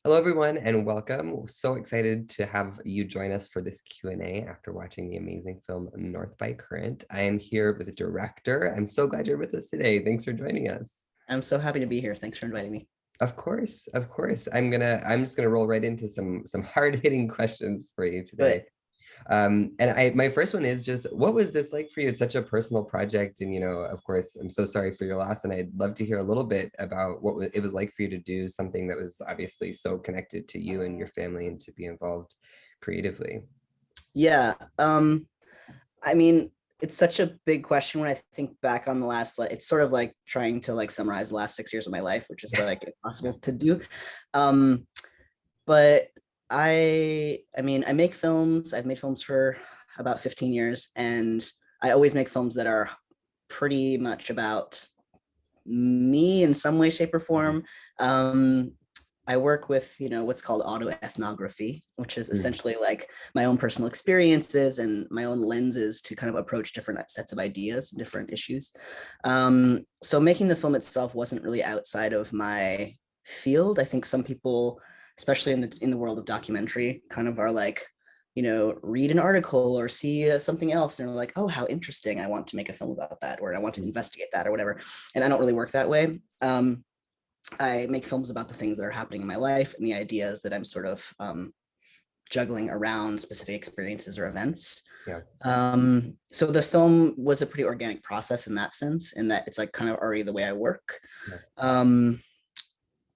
Hello, everyone, and welcome. So excited to have you join us for this Q&A after watching the amazing film North by Current. I am here with the director. I'm so glad you're with us today. Thanks for joining us. I'm so happy to be here. Thanks for inviting me. Of course, of course. I'm just gonna roll right into some hard-hitting questions for you today. Good. And my first one is just, what was this like for you? It's such a personal project, and of course, I'm so sorry for your loss, and I'd love to hear a little bit about what it was like for you to do something that was obviously so connected to you and your family, and to be involved creatively. Yeah. I mean, it's such a big question when I think back on the last, like, it's sort of like trying to like summarize the last 6 years of my life, which is like impossible to do. Um, but I mean, I make films. I've made films for about 15 years, and I always make films that are pretty much about me in some way, shape, or form. Um, I work with, what's called autoethnography, which is Mm. essentially like my own personal experiences and my own lenses to kind of approach different sets of ideas and different issues. So making the film itself wasn't really outside of my field. I think some people, especially in the world of documentary, kind of are like, read an article or see something else, and they're like, oh, how interesting, I want to make a film about that, or I want to investigate that, or whatever. And I don't really work that way. I make films about the things that are happening in my life and the ideas that I'm sort of juggling around specific experiences or events. Yeah. So the film was a pretty organic process in that sense, in that it's like kind of already the way I work. Yeah.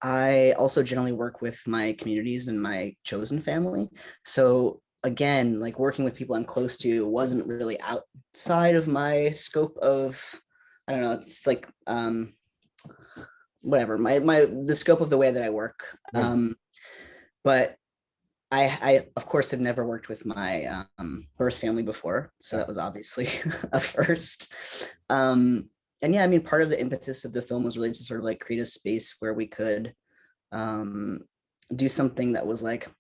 I also generally work with my communities and my chosen family. So again, like working with people I'm close to wasn't really outside of my scope of, I don't know, it's like whatever, the scope of the way that I work. Yeah. But I of course have never worked with my birth family before, so Yeah. that was obviously a first. And yeah, I mean, part of the impetus of the film was really to sort of like create a space where we could do something that was like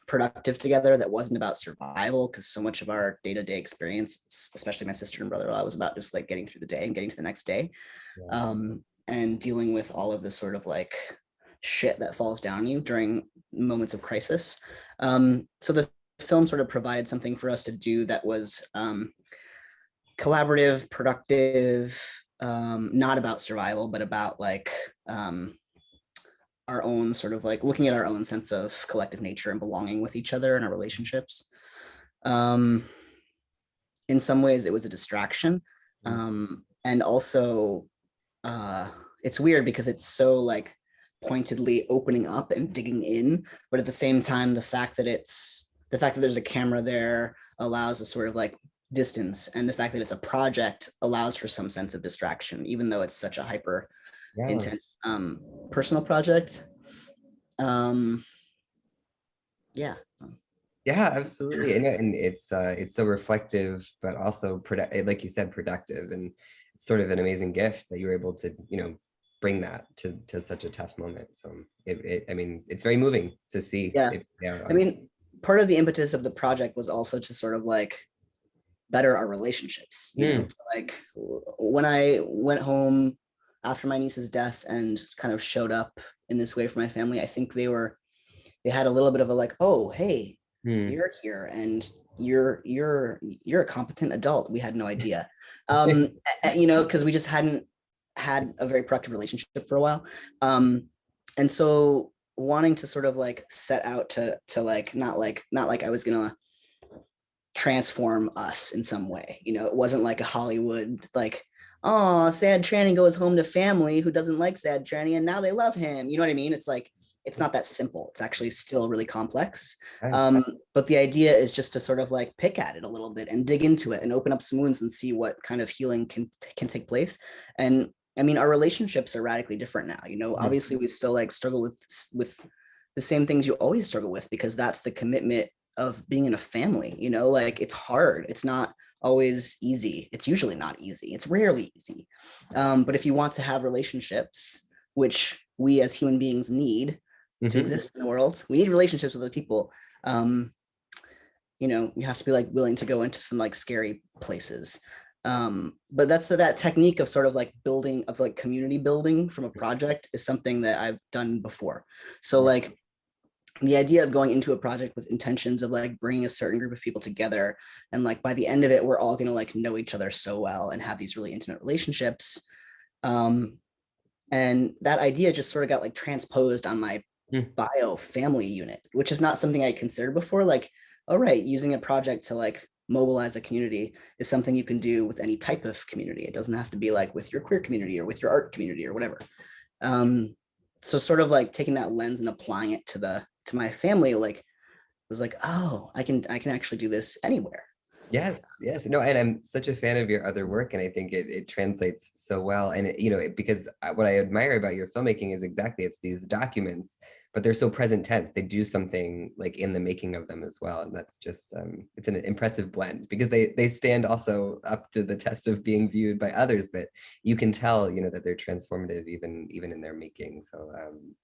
productive together, that wasn't about survival, because so much of our day-to-day experience, especially my sister and brother-in-law, was about just like getting through the day and getting to the next day. Yeah. And dealing with all of the sort of like shit that falls down you during moments of crisis. So the film sort of provided something for us to do that was collaborative, productive, not about survival, but about like our own sort of like looking at our own sense of collective nature and belonging with each other and our relationships. Um, in some ways, it was a distraction. Mm. And also, it's weird because it's so like pointedly opening up and digging in, but at the same time, the fact that there's a camera there allows a sort of like distance, and the fact that it's a project allows for some sense of distraction, even though it's such a hyper Yeah. intense personal project. Um, yeah. Yeah, absolutely. And it's so reflective, but also like you said, productive, and it's sort of an amazing gift that you were able to, bring that to such a tough moment. So I mean, it's very moving to see Yeah. it play out I on. mean, part of the impetus of the project was also to sort of like better our relationships, Mm. like when I went home after my niece's death and kind of showed up in this way for my family, I think they had a little bit of a like, oh, hey, Mm. you're here and you're a competent adult. We had no idea. Because we just hadn't had a very productive relationship for a while. And so wanting to sort of like set out to like not like I was gonna transform us in some way. It wasn't like a Hollywood like, oh, sad tranny goes home to family who doesn't like sad tranny and now they love him. You know what I mean? It's like it's not that simple. It's actually still really complex. Right. But the idea is just to sort of like pick at it a little bit and dig into it and open up some wounds and see what kind of healing can take place. And I mean, our relationships are radically different now. Mhm. Obviously we still like struggle with the same things you always struggle with, because that's the commitment of being in a family. Like it's hard. It's not always easy. It's usually not easy. It's rarely easy. But if you want to have relationships, which we as human beings need to Mhm. exist in the world, we need relationships with other people. You have to be like willing to go into some like scary places. But that's that technique of sort of like building, of like community building from a project, is something that I've done before. So Yeah. like the idea of going into a project with intentions of like bringing a certain group of people together, and like by the end of it we're all going to like know each other so well and have these really intimate relationships. um and that idea just sort of got like transposed on my Mm. bio family unit, which is not something I considered before. Like, all right, using a project to like mobilize a community is something you can do with any type of community. It doesn't have to be like with your queer community or with your art community or whatever. um so sort of like taking that lens and applying it to my family, like was like, oh, I can actually do this anywhere. Yes, yes. No, and I'm such a fan of your other work, and I think it translates so well. And because what I admire about your filmmaking is exactly it's these documents, but they're so present tense. They do something like in the making of them as well, and that's just it's an impressive blend because they stand also up to the test of being viewed by others, but you can tell that they're transformative even in their making. So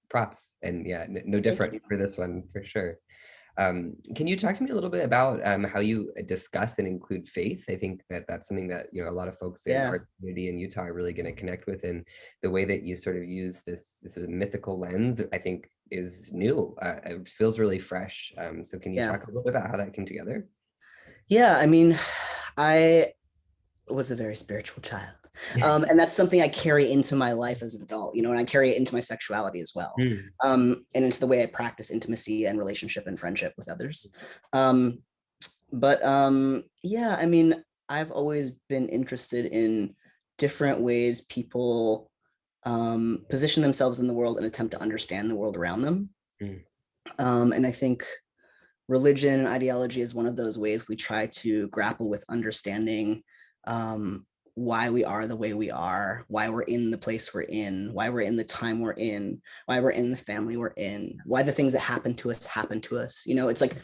props, and yeah, no Thank different you. for this one for sure. Can you talk to me a little bit about how you discuss and include faith? I think that that's something that a lot of folks in Yeah. our community in Utah are really going to connect with, and the way that you sort of use this sort of mythical lens, I think, is new. It feels really fresh. So can you Yeah. talk a little bit about how that came together? Yeah, I mean, I was a very spiritual child. And that's something I carry into my life as an adult, and I carry it into my sexuality as well. Mm, And into the way I practice intimacy and relationship and friendship with others. Um, but yeah, I mean, I've always been interested in different ways people position themselves in the world and attempt to understand the world around them. mm, And I think religion and ideology is one of those ways we try to grapple with understanding why we are the way we are, why we're in the place we're in, why we're in the time we're in, why we're in the family we're in, why the things that happen to us. It's like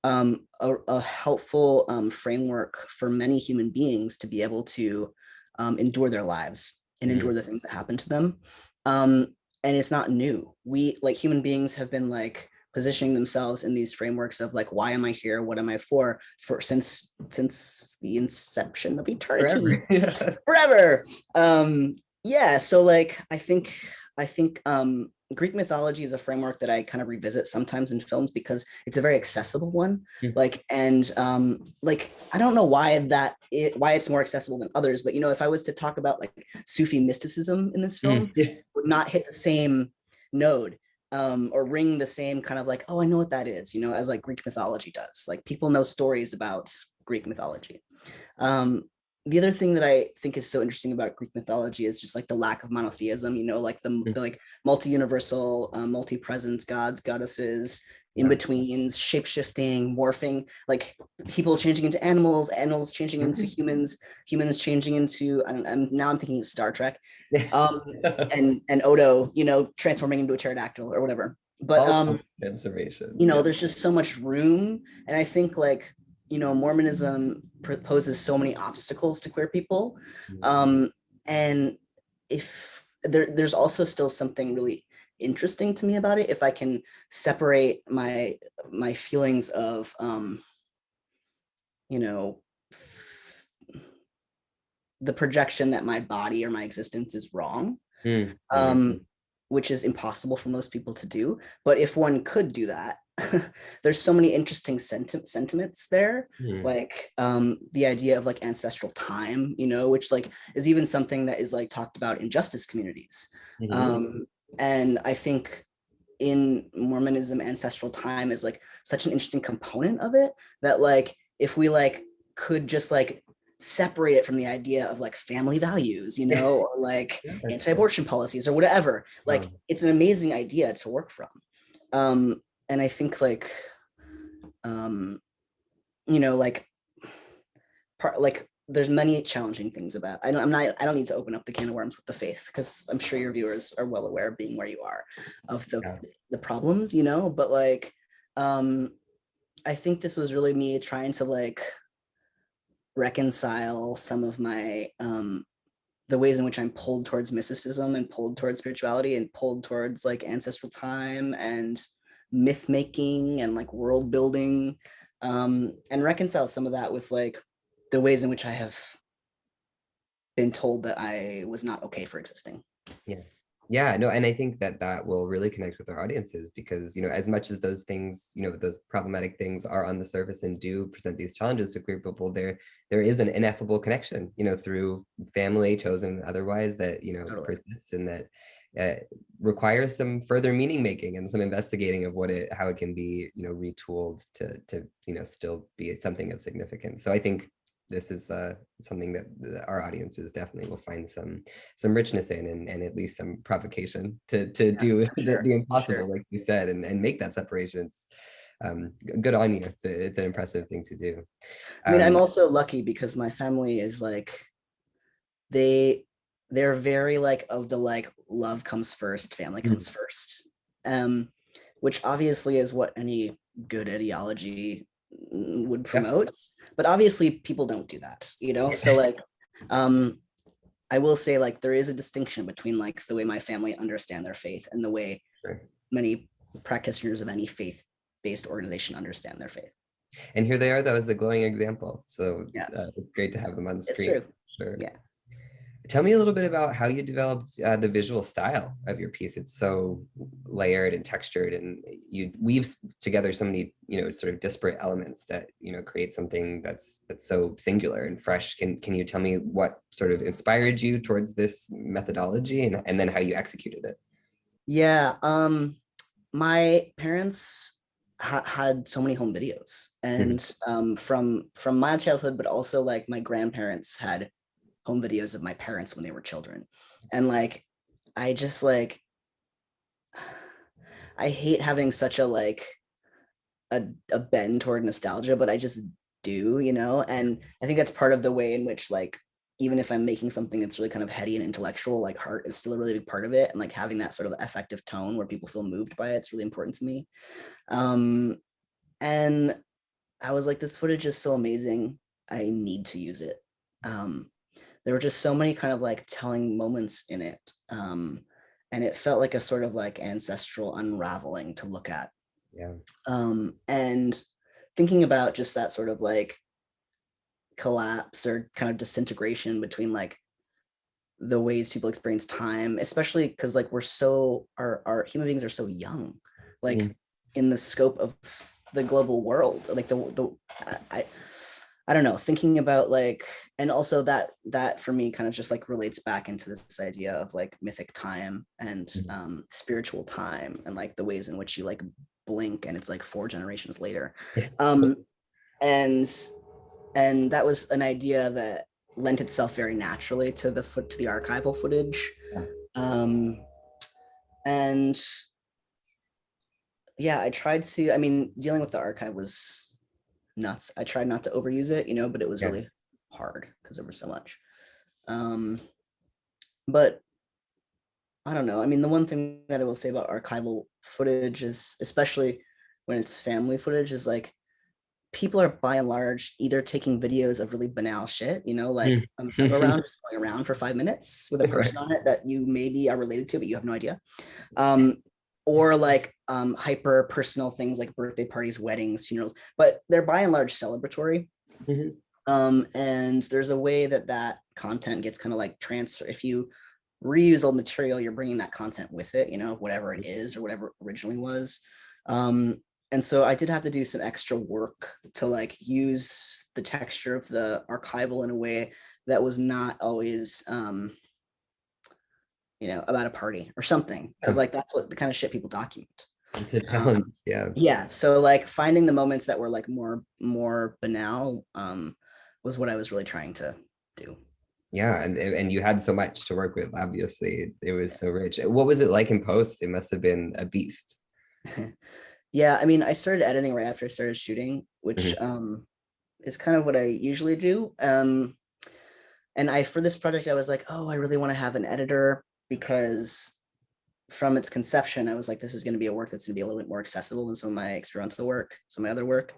a helpful framework for many human beings to be able to endure their lives and endure mm. the things that happen to them. Um, and it's not new. We, like human beings, have been like positioning themselves in these frameworks of like, why am I here, what am I for since the inception of eternity, Forever. Yeah. forever. Yeah, so like I think Greek mythology is a framework that I kind of revisit sometimes in films because it's a very accessible one. Mm, Like I don't know why it's more accessible than others, but if I was to talk about like Sufi mysticism in this film, yeah. would not hit the same node, or ring the same kind of like, oh, I know what that is, as like Greek mythology does. Like people know stories about Greek mythology. Um, the other thing that I think is so interesting about Greek mythology is just like the lack of monotheism, like the like multi-universal, multi-presence gods, goddesses, in Yeah. betweens, shape-shifting, morphing, like people changing into animals, animals changing into humans, humans changing into, now I'm thinking of Star Trek, Yeah. um, and Odo, transforming into a pterodactyl or whatever. But All transformations. Yeah. there's just so much room, and I think like Mormonism poses so many obstacles to queer people, Mm, and if there's also still something really interesting to me about it if I can separate my feelings of you know the projection that my body or my existence is wrong, mm, um, which is impossible for most people to do. But if one could do that, there's so many interesting sentiments there, mm, like the idea of like ancestral time, which like is even something that is like talked about in justice communities. mhm. And I think in Mormonism, ancestral time is like such an interesting component of it that like if we like could just like separate it from the idea of like family values, or like Yeah. anti-abortion policies or whatever, like Um, it's an amazing idea to work from. And I think like um like like there's many challenging things about, I don't need to open up the can of worms with the faith because I'm sure your viewers are well aware of being where you are of yeah. the problems, but like um I think this was really me trying to like reconcile some of my the ways in which I'm pulled towards mysticism and pulled towards spirituality and pulled towards like ancestral time and myth making and like world building, and reconcile some of that with like the ways in which I have been told that I was not okay for existing. Yeah. Yeah, no, and I think that that will really connect with our audiences because, as much as those things, those problematic things are on the surface and do present these challenges to queer people, there is an ineffable connection, through family, chosen and otherwise, that, Totally. persists and that requires some further meaning making and some investigating of how it can be, retooled to, still be something of significance. So I think this is something that our audiences definitely will find some richness in, and at least some provocation to Yeah, do for the sure. For impossible, sure. like you said, and make that separation. It's good on you. It's an impressive thing to do. I mean, I'm Um, also lucky because my family is like they they're very like of the like love comes first, family mm, comes first. Um, which obviously is what any good ideology would yeah, promote. But obviously people don't do that, you know? So like um I will say like there is a distinction between like the way my family understand their faith and the way sure. many practitioners of any faith-based organization understand their faith. And here they are, though, as a glowing example. So Yeah, it's great to have them on the it's screen. true. Sure. Yeah. Tell me a little bit about how you developed the visual style of your piece. It's so layered and textured, and you weave together so many, sort of disparate elements that, create something that's so singular and fresh. Can you tell me what sort of inspired you towards this methodology, and then how you executed it? Yeah. My parents had so many home videos, Mhm. and from my childhood, but also like my grandparents had home videos of my parents when they were children, and like I just like I hate having such a like a bend toward nostalgia, but I just do, you know, and I think that's part of the way in which like even if I'm making something that's really kind of heady and intellectual, like heart is still a really big part of it, and like having that sort of effective tone where people feel moved by it's really important to me. Um, and I was like, this footage is so amazing. I need to use it. Um, there were just so many kind of like telling moments in it. And it felt like a sort of like ancestral unraveling to look at. Yeah. And thinking about just that sort of like collapse or kind of disintegration between like the ways people experience time, especially because like we're so our human beings are so young, like Mhm. in the scope of the global world. Like the I I don't know, thinking about like, and also that for me kind of just like relates back into this idea of like mythic time and spiritual time and like the ways in which you like blink and it's like 4 generations later. Um, and and that was an idea that lent itself very naturally to the archival footage. Yeah. Um, and yeah, I tried to. I mean, dealing with the archive was nuts. I tried not to overuse it, you know, but it was Yeah. really hard because there was so much. Um, but I don't know. I mean, the one thing that I will say about archival footage is, especially when it's family footage, is like people are by and large either taking videos of really banal shit, you know, like a merry-go-round just going around for 5 minutes with a Right. person on it that you maybe are related to, but you have no idea. Um, or like hyper personal things like birthday parties, weddings, funerals, but they're by and large celebratory. Mhm. And there's a way that that content gets kind of like transferred. If you reuse old material, you're bringing that content with it, you know, whatever it is or whatever originally was. And so I did have to do some extra work to like use the texture of the archival in a way that was not always, you know, about a party or something, because Yeah. like that's what the kind of shit people document. It's a Um, challenge. Yeah. yeah, so like finding the moments that were like more banal was what I was really trying to do. Yeah, and you had so much to work with. Obviously, it was so rich. What was it like in post? It must have been a beast. Yeah, I mean, I started editing right after I started shooting, which Mhm. is kind of what I usually do. And I for this project, I was like, oh, I really want to have an editor because from its conception, I was like, this is going to be a work that's going to be a little bit more accessible than some of my experimental work, some of my other work.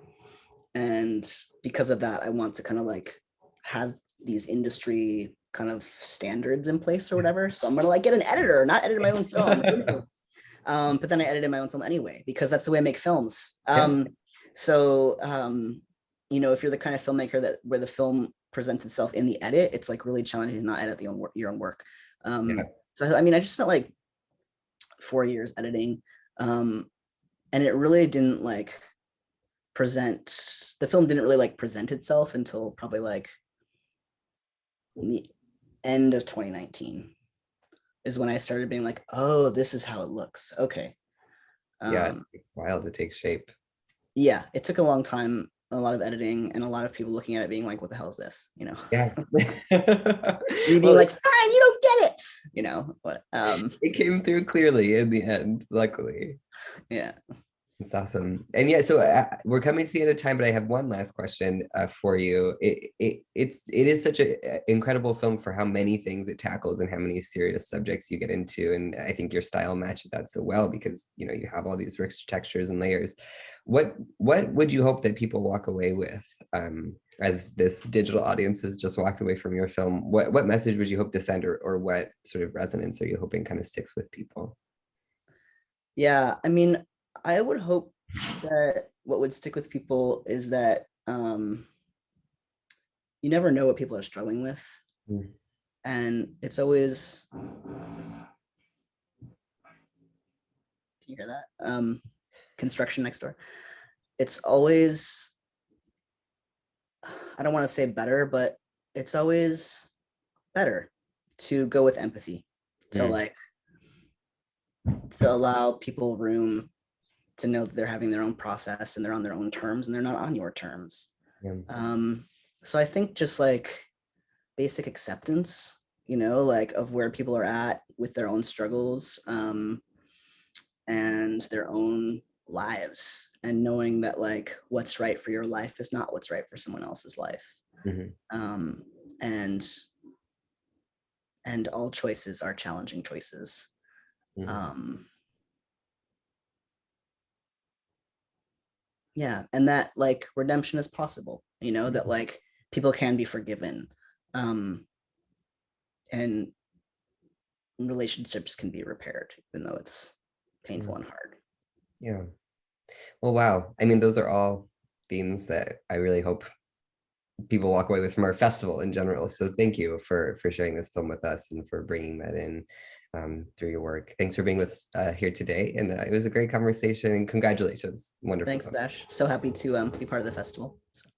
And because of that, I want to kind of like have these industry kind of standards in place or whatever. So I'm gonna like get an editor, not edit my own film. But then I edited my own film anyway because that's the way I make films. Yeah, You know, if you're the kind of filmmaker that where the film presents itself in the edit, it's like really challenging to not edit your own work. yeah, So I mean, I just spent like 4 years editing. And it really didn't like the film didn't really like present itself until probably like the end of 2019 is when I started being like, oh, this is how it looks. Okay. Yeah, Um, it's wild to take shape. yeah, it took a long time, a lot of editing, and a lot of people looking at it being like, what the hell is this? Yeah. Me being Well, like, fine, you don't get it, but it came through clearly in the end, luckily. yeah. It's awesome. And yeah, so we're coming to the end of time, but I have one last question for you. It is such an incredible film for how many things it tackles and how many serious subjects you get into. And I think your style matches that so well because you have all these rich textures and layers. What would you hope that people walk away with as this digital audience has just walked away from your film? What message would you hope to send, or what sort of resonance are you hoping kind of sticks with people? Yeah, I mean, I would hope that what would stick with people is that you never know what people are struggling with. Mm. And it's always, can you hear that? Construction next door. It's always, I don't want to say better, but it's always better to go with empathy. So Mm. like to allow people room to know that they're having their own process and they're on their own terms and they're not on your terms. Yeah. So I think just like basic acceptance, like of where people are at with their own struggles and their own lives, and knowing that like what's right for your life is not what's right for someone else's life. Mhm. Um, and and all choices are challenging choices. Mhm. Um, yeah, and that like redemption is possible, that like people can be forgiven. Um, and relationships can be repaired, even though it's Yeah. painful and hard. Yeah. Well, wow. I mean, those are all themes that I really hope people walk away with from our festival in general. So thank you for sharing this film with us and for bringing that in through your work. Thanks for being with us here today. And it was a great conversation and congratulations. Wonderful. Thanks, Dash. So happy to be part of the festival. So.